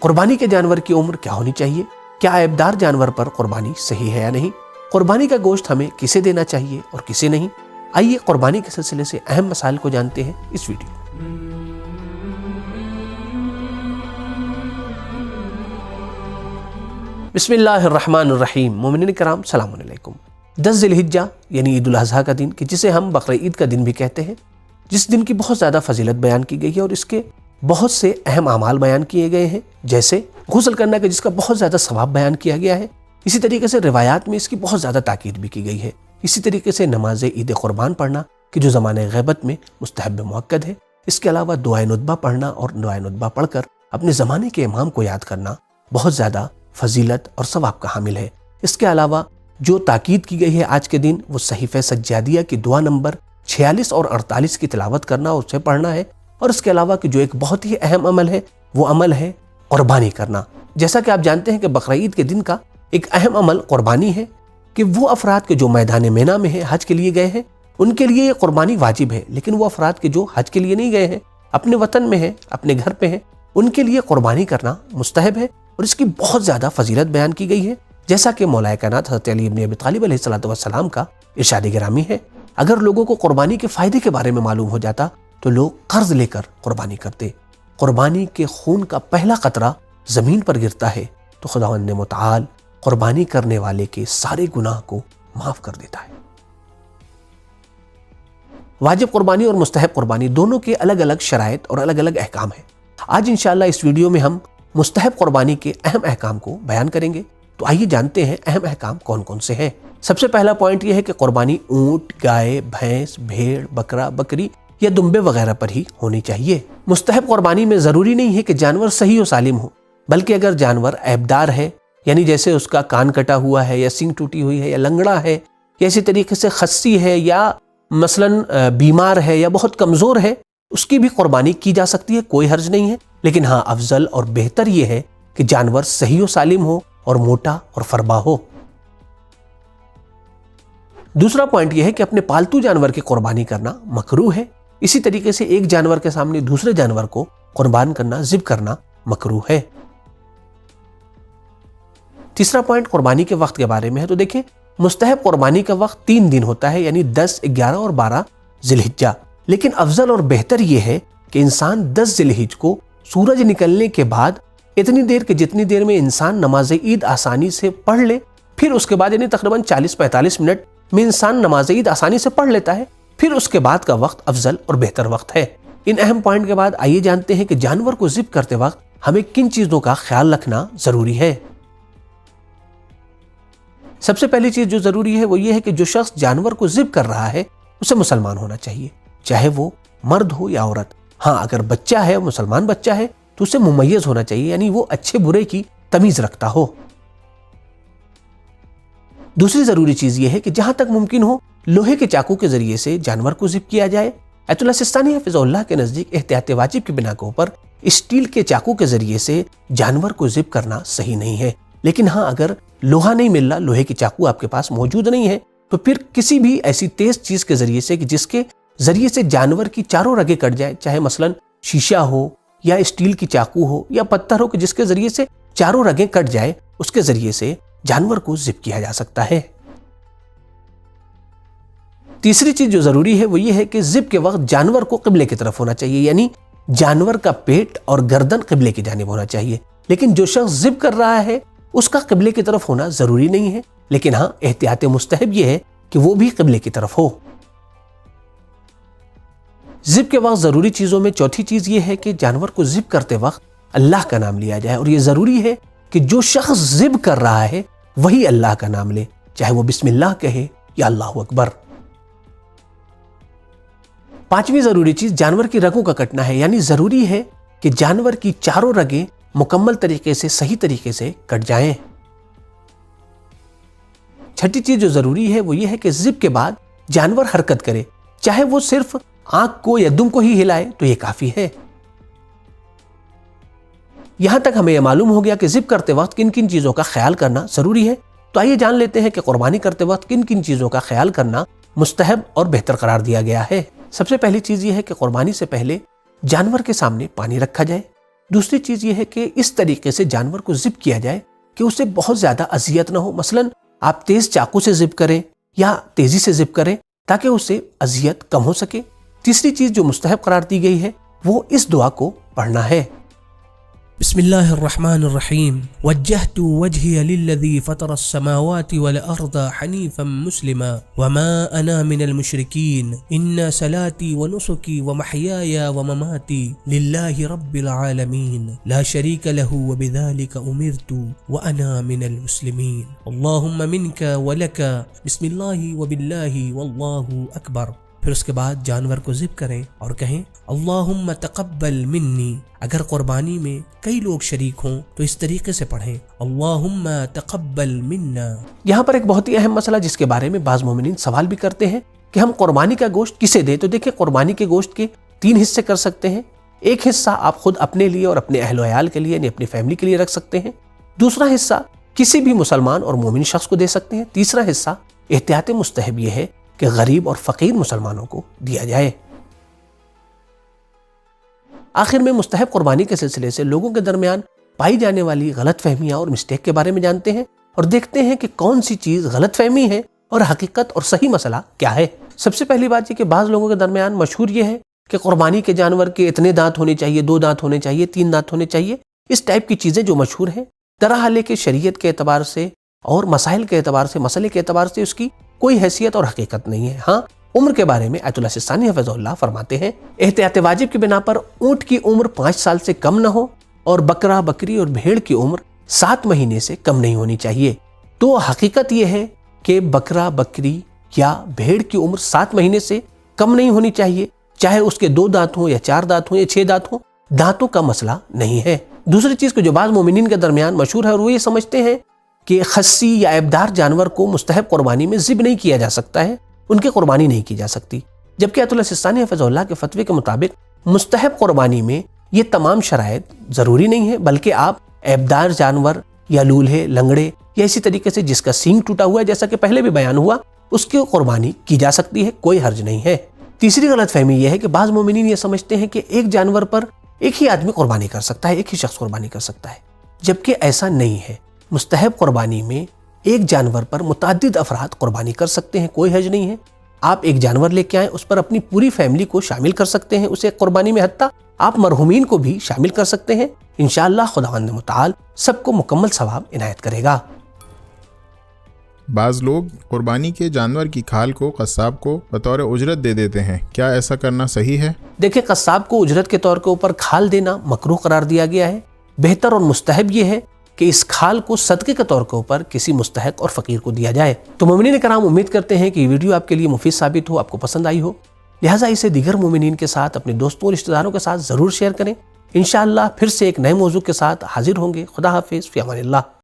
قربانی کے جانور کی عمر کیا ہونی چاہیے؟ کیا عیبدار جانور پر قربانی صحیح ہے یا نہیں؟ قربانی کا گوشت ہمیں کسے دینا چاہیے اور کسے نہیں؟ آئیے قربانی کے سلسلے سے اہم مسائل کو جانتے ہیں اس ویڈیو میں۔ بسم اللہ الرحمن الرحیم۔ مومنین کرام سلام علیکم۔ 10 ذی الحجہ یعنی عید الاضحیٰ کا دن، کہ جسے ہم بقر عید کا دن بھی کہتے ہیں، جس دن کی بہت زیادہ فضیلت بیان کی گئی ہے اور اس کے بہت سے اہم اعمال بیان کیے گئے ہیں، جیسے غسل کرنا کا جس کا بہت زیادہ ثواب بیان کیا گیا ہے۔ اسی طریقے سے روایات میں اس کی بہت زیادہ تاکید بھی کی گئی ہے۔ اسی طریقے سے نماز عید قربان پڑھنا کہ جو زمانہ غیبت میں مستحب مؤکد ہے۔ اس کے علاوہ دعائے ندبہ پڑھنا اور دعائے ندبہ پڑھ کر اپنے زمانے کے امام کو یاد کرنا بہت زیادہ فضیلت اور ثواب کا حامل ہے۔ اس کے علاوہ جو تاکید کی گئی ہے آج کے دن، وہ صحیفہ سجادیہ کی دعا نمبر 46 اور 48 کی تلاوت کرنا اور اسے پڑھنا ہے۔ اور اس کے علاوہ کہ جو ایک بہت ہی اہم عمل ہے، وہ عمل ہے قربانی کرنا۔ جیسا کہ آپ جانتے ہیں کہ بقر عید کے دن کا ایک اہم عمل قربانی ہے، کہ وہ افراد کے جو میدان مینا میں ہیں، حج کے لیے گئے ہیں، ان کے لیے یہ قربانی واجب ہے، لیکن وہ افراد کے جو حج کے لیے نہیں گئے ہیں، اپنے وطن میں ہیں، اپنے گھر پہ ہیں، ان کے لیے قربانی کرنا مستحب ہے اور اس کی بہت زیادہ فضیلت بیان کی گئی ہے، جیسا کہ مولا کائنات حضرت علی ابن ابی طالب علیہ السلام کا ارشاد گرامی ہے۔ اگر لوگوں کو قربانی کے فائدے کے بارے میں معلوم ہو جاتا تو لوگ قرض لے کر قربانی کرتے۔ قربانی کے خون کا پہلا قطرہ زمین پر گرتا ہے تو خداوند متعال قربانی کرنے والے کے سارے گناہ کو معاف کر دیتا ہے۔ واجب قربانی اور مستحب قربانی دونوں کے الگ الگ شرائط اور الگ الگ احکام ہیں۔ آج انشاءاللہ اس ویڈیو میں ہم مستحب قربانی کے اہم احکام کو بیان کریں گے۔ تو آئیے جانتے ہیں اہم احکام کون کون سے ہیں۔ سب سے پہلا پوائنٹ یہ ہے کہ قربانی اونٹ، گائے، بھینس، بھیڑ، بکرا، بکری یا دمبے وغیرہ پر ہی ہونی چاہیے۔ مستحب قربانی میں ضروری نہیں ہے کہ جانور صحیح و سالم ہو، بلکہ اگر جانور عیبدار ہے، یعنی جیسے اس کا کان کٹا ہوا ہے یا سینگ ٹوٹی ہوئی ہے یا لنگڑا ہے یا اسی طریقے سے خصی ہے یا مثلاً بیمار ہے یا بہت کمزور ہے، اس کی بھی قربانی کی جا سکتی ہے، کوئی حرج نہیں ہے۔ لیکن ہاں، افضل اور بہتر یہ ہے کہ جانور صحیح و سالم ہو اور موٹا اور فربا ہو۔ دوسرا پوائنٹ یہ ہے کہ اپنے پالتو جانور کی قربانی کرنا مکروہ ہے۔ اسی طریقے سے ایک جانور کے سامنے دوسرے جانور کو قربان کرنا، ذبح کرنا مکروہ ہے۔ تیسرا پوائنٹ قربانی کے وقت کے بارے میں ہے۔ تو دیکھیں، مستحب قربانی کا وقت 3 دن ہوتا ہے، یعنی 10، 11 اور 12 ذی الحجہ۔ لیکن افضل اور بہتر یہ ہے کہ انسان 10 ذی الحجہ کو سورج نکلنے کے بعد اتنی دیر کہ جتنی دیر میں انسان نماز عید آسانی سے پڑھ لے، پھر اس کے بعد یعنی تقریباً 40-45 منٹ میں انسان نماز عید آسانی سے پڑھ لیتا ہے، پھر اس کے بعد کا وقت افضل اور بہتر وقت ہے۔ ان اہم پوائنٹ کے بعد آئیے جانتے ہیں کہ جانور کو ذبح کرتے وقت ہمیں کن چیزوں کا خیال رکھنا ضروری ہے۔ سب سے پہلی چیز جو ضروری ہے وہ یہ ہے کہ جو شخص جانور کو ذبح کر رہا ہے اسے مسلمان ہونا چاہیے، چاہے وہ مرد ہو یا عورت۔ ہاں، اگر بچہ ہے، مسلمان بچہ ہے، تو اسے ممیز ہونا چاہیے، یعنی وہ اچھے برے کی تمیز رکھتا ہو۔ دوسری ضروری چیز یہ ہے کہ جہاں تک ممکن ہو لوہے کے چاقو کے ذریعے سے جانور کو ذبح کیا جائے۔ ایت اللہ سستانی حفظہ اللہ کے نزدیک احتیاط واجب کی بنا کے اوپر اسٹیل کے چاقو کے ذریعے سے جانور کو ذبح کرنا صحیح نہیں ہے۔ لیکن ہاں، اگر لوہا نہیں مل رہا، لوہے کی چاقو آپ کے پاس موجود نہیں ہے، تو پھر کسی بھی ایسی تیز چیز کے ذریعے سے کہ جس کے ذریعے سے جانور کی چاروں رگیں کٹ جائیں، چاہے مثلاً شیشہ ہو یا اسٹیل کی چاقو ہو یا پتھر ہو کہ جس کے ذریعے سے چاروں رگیں کٹ جائے، اس کے ذریعے سے جانور کو ذبح کیا جا سکتا ہے۔ تیسری چیز جو ضروری ہے وہ یہ ہے کہ ذبح کے وقت جانور کو قبلے کی طرف ہونا چاہیے، یعنی جانور کا پیٹ اور گردن قبلے کی جانب ہونا چاہیے۔ لیکن جو شخص ذبح کر رہا ہے اس کا قبلے کی طرف ہونا ضروری نہیں ہے، لیکن ہاں، احتیاط مستحب یہ ہے کہ وہ بھی قبلے کی طرف ہو۔ ذبح کے وقت ضروری چیزوں میں چوتھی چیز یہ ہے کہ جانور کو ذبح کرتے وقت اللہ کا نام لیا جائے، اور یہ ضروری ہے کہ جو شخص ذبح کر رہا ہے وہی اللہ کا نام لے، چاہے وہ بسم اللہ کہے یا اللہ اکبر۔ پانچویں ضروری چیز جانور کی رگوں کا کٹنا ہے، یعنی ضروری ہے کہ جانور کی چاروں رگیں مکمل طریقے سے، صحیح طریقے سے کٹ جائیں۔ چھٹی چیز جو ضروری ہے وہ یہ ہے کہ ذبح کے بعد جانور حرکت کرے، چاہے وہ صرف آنکھ کو یا دم کو ہی ہلائے تو یہ کافی ہے۔ یہاں تک ہمیں یہ معلوم ہو گیا کہ ذبح کرتے وقت کن کن چیزوں کا خیال کرنا ضروری ہے۔ تو آئیے جان لیتے ہیں کہ قربانی کرتے وقت کن کن چیزوں کا خیال کرنا مستحب اور بہتر قرار دیا گیا ہے۔ سب سے پہلی چیز یہ ہے کہ قربانی سے پہلے جانور کے سامنے پانی رکھا جائے، دوسری چیز یہ ہے کہ اس طریقے سے جانور کو ذبح کیا جائے کہ اسے بہت زیادہ اذیت نہ ہو. مثلا آپ تیز چاقو سے ذبح کریں یا تیزی سے ذبح کریں تاکہ اسے اذیت کم ہو سکے. تیسری چیز جو مستحب قرار دی گئی ہے وہ اس دعا کو پڑھنا ہے. بسم الله الرحمن الرحيم وجهت وجهي للذي فطر السماوات والأرض حنيفا مسلما وما أنا من المشركين إن صلاتي ونسكي ومحياي ومماتي لله رب العالمين لا شريك له وبذلك أمرت وأنا من المسلمين اللهم منك ولك بسم الله وبالله والله أكبر. پھر اس کے بعد جانور کو ذبح کریں اور کہیں اللہم تقبل منی. اگر قربانی میں کئی لوگ شریک ہوں تو اس طریقے سے پڑھیں اللہم تقبل منا. یہاں پر ایک بہت ہی اہم مسئلہ جس کے بارے میں بعض مومنین سوال بھی کرتے ہیں کہ ہم قربانی کا گوشت کسے دیں. تو دیکھیں قربانی کے گوشت کے 3 حصے کر سکتے ہیں. ایک حصہ آپ خود اپنے لیے اور اپنے اہل و عیال کے لیے یعنی اپنی فیملی کے لیے رکھ سکتے ہیں. دوسرا حصہ کسی بھی مسلمان اور مومن شخص کو دے سکتے ہیں. تیسرا حصہ احتیاط مستحب یہ ہے کہ غریب اور فقیر مسلمانوں کو دیا جائے. آخر میں مستحب قربانی کے سلسلے سے لوگوں کے درمیان پائی جانے والی غلط فہمیاں اور مسٹیک کے بارے میں جانتے ہیں اور دیکھتے ہیں کہ کون سی چیز غلط فہمی ہے اور حقیقت اور صحیح مسئلہ کیا ہے. سب سے پہلی بات یہ کہ بعض لوگوں کے درمیان مشہور یہ ہے کہ قربانی کے جانور کے اتنے دانت ہونے چاہیے، 2 دانت ہونے چاہیے، 3 دانت ہونے چاہیے. اس ٹائپ کی چیزیں جو مشہور ہیں، درحال ہے کہ شریعت کے اعتبار سے اور مسائل کے اعتبار سے، مسئلے کے اعتبار سے اس کی کوئی حیثیت اور حقیقت نہیں ہے. ہاں عمر کے بارے میں آیت اللہ سستانی حفظ اللہ فرماتے ہیں احتیاط واجب کی بنا پر اونٹ کی عمر 5 سال سے کم نہ ہو اور بکرا، بکری اور بھیڑ کی عمر 7 مہینے سے کم نہیں ہونی چاہیے. تو حقیقت یہ ہے کہ بکرا، بکری یا بھیڑ کی عمر 7 مہینے سے کم نہیں ہونی چاہیے، چاہے اس کے 2 دانت ہوں یا 4 دانت ہوں یا 6 دانت ہوں. دانتوں کا مسئلہ نہیں ہے. دوسری چیز کو جو بعض مومنین کے درمیان مشہور ہے اور وہ یہ سمجھتے ہیں کہ خصی یا عیبدار جانور کو مستحب قربانی میں ذبح نہیں کیا جا سکتا ہے، ان کی قربانی نہیں کی جا سکتی. جبکہ آیت اللہ سستانی حفظ اللہ کے فتوے کے مطابق مستحب قربانی میں یہ تمام شرائط ضروری نہیں ہے، بلکہ آپ عیبدار جانور یا لولہے، لنگڑے یا اسی طریقے سے جس کا سینگ ٹوٹا ہوا ہے جیسا کہ پہلے بھی بیان ہوا، اس کی قربانی کی جا سکتی ہے، کوئی حرج نہیں ہے. تیسری غلط فہمی یہ ہے کہ بعض مومنین یہ سمجھتے ہیں کہ ایک جانور پر ایک ہی آدمی قربانی کر سکتا ہے، ایک ہی شخص قربانی کر سکتا ہے، جبکہ ایسا نہیں ہے. مستحب قربانی میں ایک جانور پر متعدد افراد قربانی کر سکتے ہیں، کوئی حرج نہیں ہے. آپ ایک جانور لے کے آئیں، اس پر اپنی پوری فیملی کو شامل کر سکتے ہیں اسے قربانی میں، حتیٰ آپ مرحومین کو بھی شامل کر سکتے ہیں. انشاءاللہ خداوند متعال سب کو مکمل ثواب عنایت کرے گا. بعض لوگ قربانی کے جانور کی کھال کو قصاب کو بطور اجرت دے دیتے ہیں، کیا ایسا کرنا صحیح ہے؟ دیکھیں قصاب کو اجرت کے طور کے اوپر کھال دینا مکروہ قرار دیا گیا ہے. بہتر اور مستحب یہ ہے کہ اس کھال کو صدقے کے طور کے اوپر کسی مستحق اور فقیر کو دیا جائے. تو مومنین کرام امید کرتے ہیں کہ یہ ویڈیو آپ کے لیے مفید ثابت ہو، آپ کو پسند آئی ہو، لہٰذا اسے دیگر مومنین کے ساتھ، اپنے دوستوں اور رشتہ داروں کے ساتھ ضرور شیئر کریں. انشاءاللہ پھر سے ایک نئے موضوع کے ساتھ حاضر ہوں گے. خدا حافظ، فی امان اللہ.